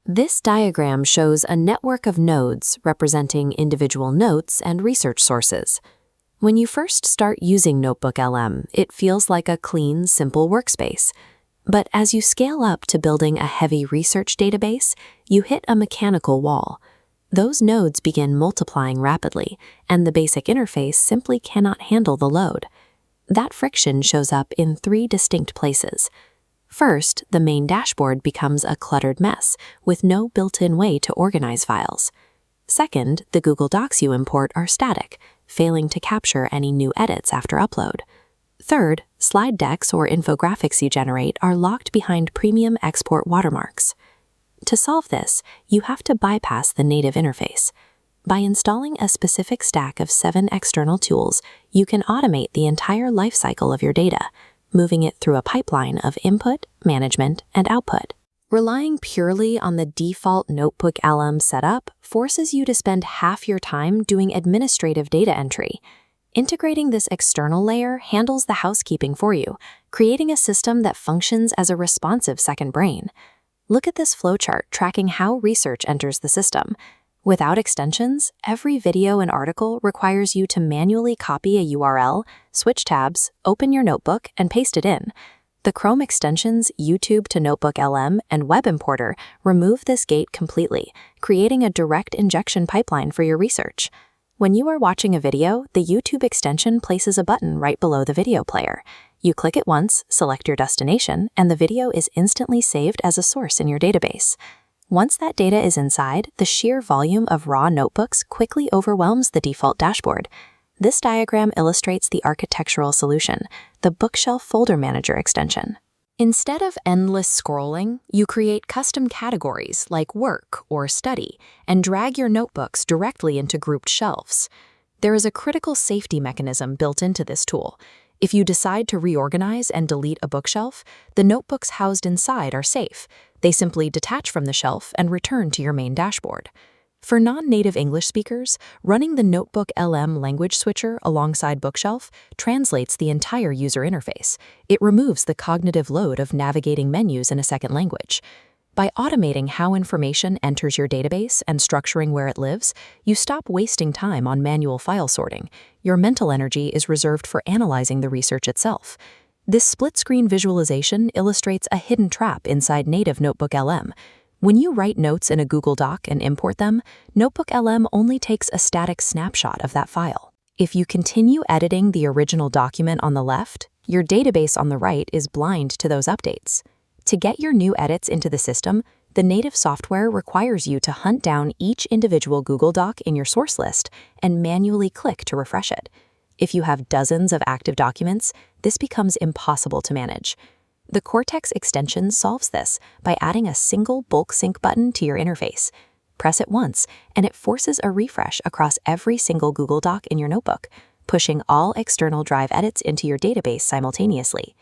This diagram shows a network of nodes representing individual notes and research sources. When you first start using NotebookLM, it feels like a clean, simple workspace. But as you scale up to building a heavy research database, you hit a mechanical wall. Those nodes begin multiplying rapidly, and the basic interface simply cannot handle the load. That friction shows up in three distinct places. First, the main dashboard becomes a cluttered mess with no built-in way to organize files. Second, the Google Docs you import are static, failing to capture any new edits after upload. Third, slide decks or infographics you generate are locked behind premium export watermarks. To solve this, you have to bypass the native interface. By installing a specific stack of 7 external tools, you can automate the entire lifecycle of your data, moving it through a pipeline of input, management, and output. Relying purely on the default NotebookLM setup forces you to spend half your time doing administrative data entry. Integrating this external layer handles the housekeeping for you, creating a system that functions as a responsive second brain. Look at this flowchart tracking how research enters the system. Without extensions, every video and article requires you to manually copy a URL, switch tabs, open your notebook, and paste it in. The Chrome extensions YouTube to NotebookLM and Web Importer remove this gate completely, creating a direct injection pipeline for your research. When you are watching a video, the YouTube extension places a button right below the video player. You click it once, select your destination, and the video is instantly saved as a source in your database. Once that data is inside, the sheer volume of raw notebooks quickly overwhelms the default dashboard. This diagram illustrates the architectural solution, the Bookshelf Folder Manager extension. Instead of endless scrolling, you create custom categories like work or study and drag your notebooks directly into grouped shelves. There is a critical safety mechanism built into this tool. If you decide to reorganize and delete a bookshelf, the notebooks housed inside are safe. They simply detach from the shelf and return to your main dashboard. For non-native English speakers, running the NotebookLM language switcher alongside Bookshelf translates the entire user interface. It removes the cognitive load of navigating menus in a second language. By automating how information enters your database and structuring where it lives, you stop wasting time on manual file sorting. Your mental energy is reserved for analyzing the research itself. This split-screen visualization illustrates a hidden trap inside native NotebookLM. When you write notes in a Google Doc and import them, NotebookLM only takes a static snapshot of that file. If you continue editing the original document on the left, your database on the right is blind to those updates. To get your new edits into the system, the native software requires you to hunt down each individual Google Doc in your source list and manually click to refresh it. If you have dozens of active documents, this becomes impossible to manage. The Cortex extension solves this by adding a single bulk sync button to your interface. Press it once, and it forces a refresh across every single Google Doc in your notebook, pushing all external drive edits into your database simultaneously.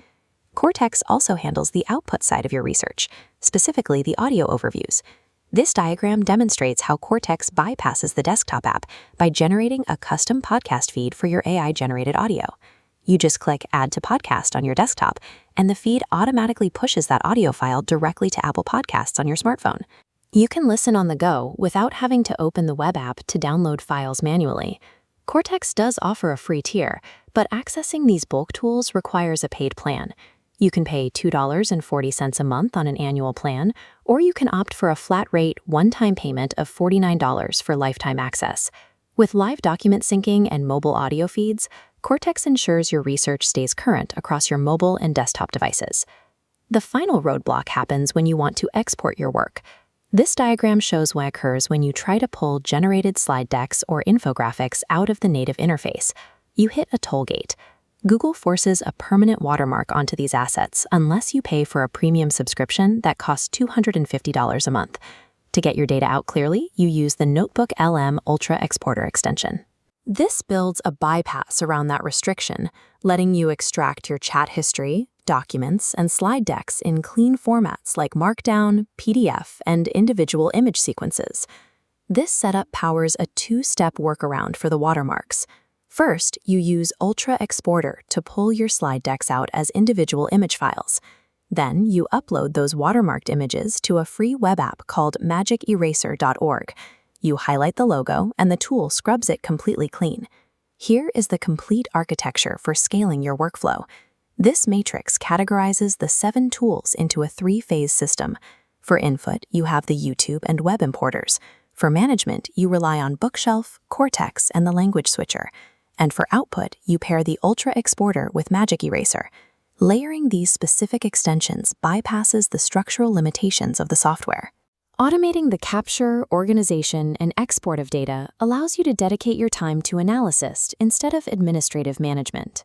Cortex also handles the output side of your research, specifically the audio overviews. This diagram demonstrates how Cortex bypasses the desktop app by generating a custom podcast feed for your AI-generated audio. You just click Add to Podcast on your desktop, and the feed automatically pushes that audio file directly to Apple Podcasts on your smartphone. You can listen on the go without having to open the web app to download files manually. Cortex does offer a free tier, but accessing these bulk tools requires a paid plan. You can pay $2.40 a month on an annual plan, or you can opt for a flat-rate, one-time payment of $49 for lifetime access. With live document syncing and mobile audio feeds, Cortex ensures your research stays current across your mobile and desktop devices. The final roadblock happens when you want to export your work. This diagram shows what occurs when you try to pull generated slide decks or infographics out of the native interface. You hit a toll gate. Google forces a permanent watermark onto these assets unless you pay for a premium subscription that costs $250 a month. To get your data out clearly, you use the NotebookLM Ultra Exporter extension. This builds a bypass around that restriction, letting you extract your chat history, documents, and slide decks in clean formats like Markdown, PDF, and individual image sequences. This setup powers a two-step workaround for the watermarks. First, you use Ultra Exporter to pull your slide decks out as individual image files. Then you upload those watermarked images to a free web app called magiceraser.org. You highlight the logo, and the tool scrubs it completely clean. Here is the complete architecture for scaling your workflow. This matrix categorizes the 7 tools into a 3-phase system. For input, you have the YouTube and web importers. For management, you rely on Bookshelf, Cortex, and the language switcher. And for output, you pair the Ultra Exporter with Magic Eraser. Layering these specific extensions bypasses the structural limitations of the software. Automating the capture, organization, and export of data allows you to dedicate your time to analysis instead of administrative management.